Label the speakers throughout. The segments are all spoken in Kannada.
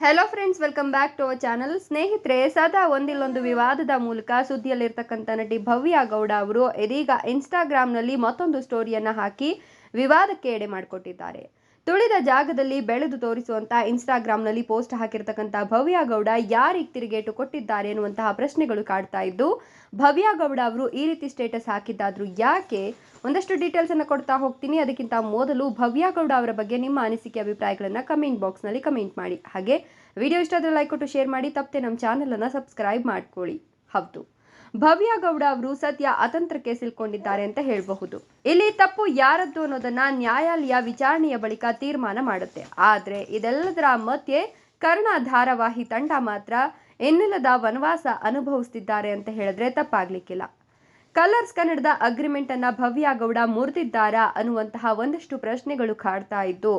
Speaker 1: Hello friends, welcome back to our channel. ಸ್ನೇಹಿತರೆ, ಸದಾ ಒಂದಿಲ್ಲೊಂದು ವಿವಾದದ ಮೂಲಕ ಸುದ್ದಿಯಲ್ಲಿರ್ತಕ್ಕಂಥ ನಟಿ ಭವ್ಯ ಗೌಡ ಅವರು ಇದೀಗ ಇನ್ಸ್ಟಾಗ್ರಾಮ್ನಲ್ಲಿ ಮತ್ತೊಂದು ಸ್ಟೋರಿಯನ್ನು ಹಾಕಿ ವಿವಾದಕ್ಕೆ ಎಡೆ ಮಾಡಿಕೊಟ್ಟಿದ್ದಾರೆ. ತುಳಿದ ಜಾಗದಲ್ಲಿ ಬೆಳೆದು ತೋರಿಸುವಂತ ಇನ್ಸ್ಟಾಗ್ರಾಮ್ನಲ್ಲಿ ಪೋಸ್ಟ್ ಹಾಕಿರ್ತಕ್ಕಂಥ ಭವ್ಯ ಗೌಡ ಯಾರಿಗೆ ತಿರುಗೇಟು ಕೊಟ್ಟಿದ್ದಾರೆ ಎನ್ನುವಂತಹ ಪ್ರಶ್ನೆಗಳು ಕಾಡ್ತಾ ಇದ್ದು, ಭವ್ಯ ಗೌಡ ಅವರು ಈ ರೀತಿ ಸ್ಟೇಟಸ್ ಹಾಕಿದ್ದಾದ್ರು ಯಾಕೆ, ಒಂದಷ್ಟು ಡೀಟೇಲ್ಸ್ ಅನ್ನು ಕೊಡ್ತಾ ಹೋಗ್ತೀನಿ. ಅದಕ್ಕಿಂತ ಮೊದಲು ಭವ್ಯ ಗೌಡ ಅವರ ಬಗ್ಗೆ ನಿಮ್ಮ ಅನಿಸಿಕೆ ಅಭಿಪ್ರಾಯಗಳನ್ನು ಕಮೆಂಟ್ ಬಾಕ್ಸ್ ನಲ್ಲಿ ಕಮೆಂಟ್ ಮಾಡಿ. ಹಾಗೆ ವಿಡಿಯೋ ಇಷ್ಟ ಆದರೆ ಲೈಕ್ ಕೊಟ್ಟು ಶೇರ್ ಮಾಡಿ. ತಪ್ಪದೆ ನಮ್ಮ ಚಾನೆಲ್ ಅನ್ನು ಸಬ್ಸ್ಕ್ರೈಬ್ ಮಾಡ್ಕೊಳ್ಳಿ. ಹೌದು, ಭವ್ಯ ಗೌಡ ಅವರು ಸದ್ಯ ಅತಂತ್ರಕ್ಕೆ ಸಿಲ್ಕೊಂಡಿದ್ದಾರೆ ಅಂತ ಹೇಳಬಹುದು. ಇಲ್ಲಿ ತಪ್ಪು ಯಾರದ್ದು ಅನ್ನೋದನ್ನ ನ್ಯಾಯಾಲಯ ವಿಚಾರಣೆಯ ಬಳಿಕ ತೀರ್ಮಾನ ಮಾಡುತ್ತೆ. ಆದ್ರೆ ಇದೆಲ್ಲದರ ಮಧ್ಯೆ ಕರ್ಣ ಧಾರಾವಾಹಿ ತಂಡ ಮಾತ್ರ ಎನ್ನಿಲ್ಲದ ವನವಾಸ ಅನುಭವಿಸುತ್ತಿದ್ದಾರೆ ಅಂತ ಹೇಳಿದ್ರೆ ತಪ್ಪಾಗ್ಲಿಕ್ಕಿಲ್ಲ. ಕಲರ್ಸ್ ಕನ್ನಡದ ಅಗ್ರಿಮೆಂಟ್ ಅನ್ನ ಭವ್ಯ ಗೌಡ ಮುರಿದಿದ್ದಾರಾ ಅನ್ನುವಂತಹ ಒಂದಷ್ಟು ಪ್ರಶ್ನೆಗಳು ಕಾಡ್ತಾ ಇದ್ದು,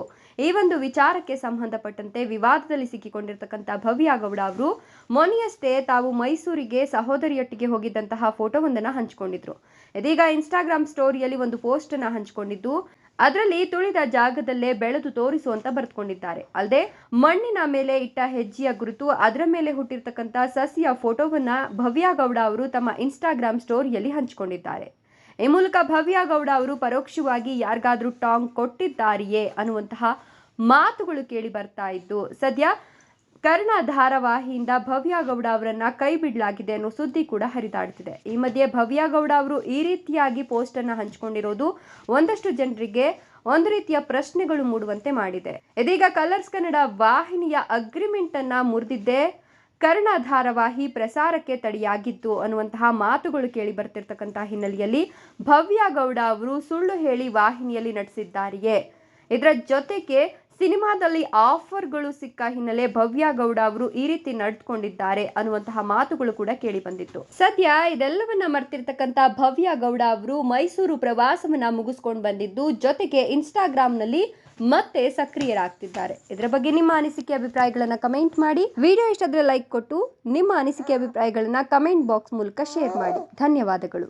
Speaker 1: ಈ ಒಂದು ವಿಚಾರಕ್ಕೆ ಸಂಬಂಧಪಟ್ಟಂತೆ ವಿವಾದದಲ್ಲಿ ಸಿಕ್ಕಿಕೊಂಡಿರ್ತಕ್ಕಂಥ ಭವ್ಯ ಗೌಡ ಅವರು ಮೊನ್ನೆಯಷ್ಟೇ ತಾವು ಮೈಸೂರಿಗೆ ಸಹೋದರಿಯೊಟ್ಟಿಗೆ ಹೋಗಿದ್ದಂತಹ ಫೋಟೋವೊಂದನ್ನು ಹಂಚಿಕೊಂಡಿದ್ರು. ಇದೀಗ ಇನ್ಸ್ಟಾಗ್ರಾಮ್ ಸ್ಟೋರಿಯಲ್ಲಿ ಒಂದು ಪೋಸ್ಟ್ ಅನ್ನ ಹಂಚಿಕೊಂಡಿದ್ದು, ಅದರಲ್ಲಿ ತುಳಿದ ಜಾಗದಲ್ಲೇ ಬೆಳೆದು ತೋರಿಸುವಂತ ಬರೆದುಕೊಂಡಿದ್ದಾರೆ. ಅಲ್ಲದೆ ಮಣ್ಣಿನ ಮೇಲೆ ಇಟ್ಟ ಹೆಜ್ಜೆಯ ಗುರುತು, ಅದರ ಮೇಲೆ ಹುಟ್ಟಿರ್ತಕ್ಕಂಥ ಸಸಿಯ ಫೋಟೋವನ್ನ ಭವ್ಯ ಗೌಡ ಅವರು ತಮ್ಮ ಇನ್ಸ್ಟಾಗ್ರಾಮ್ ಸ್ಟೋರಿಯಲ್ಲಿ ಹಂಚಿಕೊಂಡಿದ್ದಾರೆ. ಈ ಮೂಲಕ ಭವ್ಯ ಗೌಡ ಅವರು ಪರೋಕ್ಷವಾಗಿ ಯಾರಿಗಾದ್ರೂ ಟಾಂಗ್ ಕೊಟ್ಟಿದ್ದಾರೆಯೇ ಅನ್ನುವಂತಹ ಮಾತುಗಳು ಕೇಳಿ ಬರ್ತಾ ಇದ್ದು, ಸದ್ಯ ಕರ್ಣ ಧಾರಾವಾಹಿಯಿಂದ ಭವ್ಯ ಗೌಡ ಅವರನ್ನ ಕೈ ಬಿಡಲಾಗಿದೆ ಅನ್ನೋ ಸುದ್ದಿ ಕೂಡ ಹರಿದಾಡ್ತಿದೆ. ಈ ಮಧ್ಯೆ ಭವ್ಯ ಗೌಡ ಅವರು ಈ ರೀತಿಯಾಗಿ ಪೋಸ್ಟ್ ಅನ್ನ ಹಂಚಿಕೊಂಡಿರೋದು ಒಂದಷ್ಟು ಜನರಿಗೆ ಒಂದು ರೀತಿಯ ಪ್ರಶ್ನೆಗಳು ಮೂಡುವಂತೆ ಮಾಡಿದೆ. ಇದೀಗ ಕಲರ್ಸ್ ಕನ್ನಡ ವಾಹಿನಿಯ ಅಗ್ರಿಮೆಂಟ್ ಅನ್ನ ಮುರಿದಿದ್ದೇ ಕರ್ಣ ಧಾರಾವಾಹಿ ಪ್ರಸಾರಕ್ಕೆ ತಡೆಯಾಗಿತ್ತು ಅನ್ನುವಂತಹ ಮಾತುಗಳು ಕೇಳಿ ಬರ್ತಿರ್ತಕ್ಕಂತಹ ಹಿನ್ನೆಲೆಯಲ್ಲಿ ಭವ್ಯ ಗೌಡ ಅವರು ಸುಳ್ಳು ಹೇಳಿ ವಾಹಿನಿಯಲ್ಲಿ ನಟಿಸಿದ್ದಾರೆಯೇ, ಇದರ ಜೊತೆಗೆ ಸಿನಿಮಾದಲ್ಲಿ ಆಫರ್ಗಳು ಸಿಕ್ಕ ಹಿನ್ನೆಲೆ ಭವ್ಯ ಗೌಡ ಅವರು ಈ ರೀತಿ ನಡೆದುಕೊಂಡಿದ್ದಾರೆ ಅನ್ನುವಂತಹ ಮಾತುಗಳು ಕೂಡ ಕೇಳಿ ಬಂದಿತ್ತು. ಸದ್ಯ ಇದೆಲ್ಲವನ್ನ ಮರ್ತಿರ್ತಕ್ಕಂಥ ಭವ್ಯ ಗೌಡ ಅವರು ಮೈಸೂರು ಪ್ರವಾಸವನ್ನ ಮುಗಿಸ್ಕೊಂಡು ಬಂದಿದ್ದು, ಜೊತೆಗೆ ಇನ್ಸ್ಟಾಗ್ರಾಮ್ನಲ್ಲಿ ಮತ್ತೆ ಸಕ್ರಿಯರಾಗ್ತಿದ್ದಾರೆ. ಇದರ ಬಗ್ಗೆ ನಿಮ್ಮ ಅನಿಸಿಕೆ ಅಭಿಪ್ರಾಯಗಳನ್ನ ಕಮೆಂಟ್ ಮಾಡಿ. ವಿಡಿಯೋ ಇಷ್ಟ ಆದರೆ ಲೈಕ್ ಕೊಟ್ಟು ನಿಮ್ಮ ಅನಿಸಿಕೆ ಅಭಿಪ್ರಾಯಗಳನ್ನ ಕಮೆಂಟ್ ಬಾಕ್ಸ್ ಮೂಲಕ ಶೇರ್ ಮಾಡಿ. ಧನ್ಯವಾದಗಳು.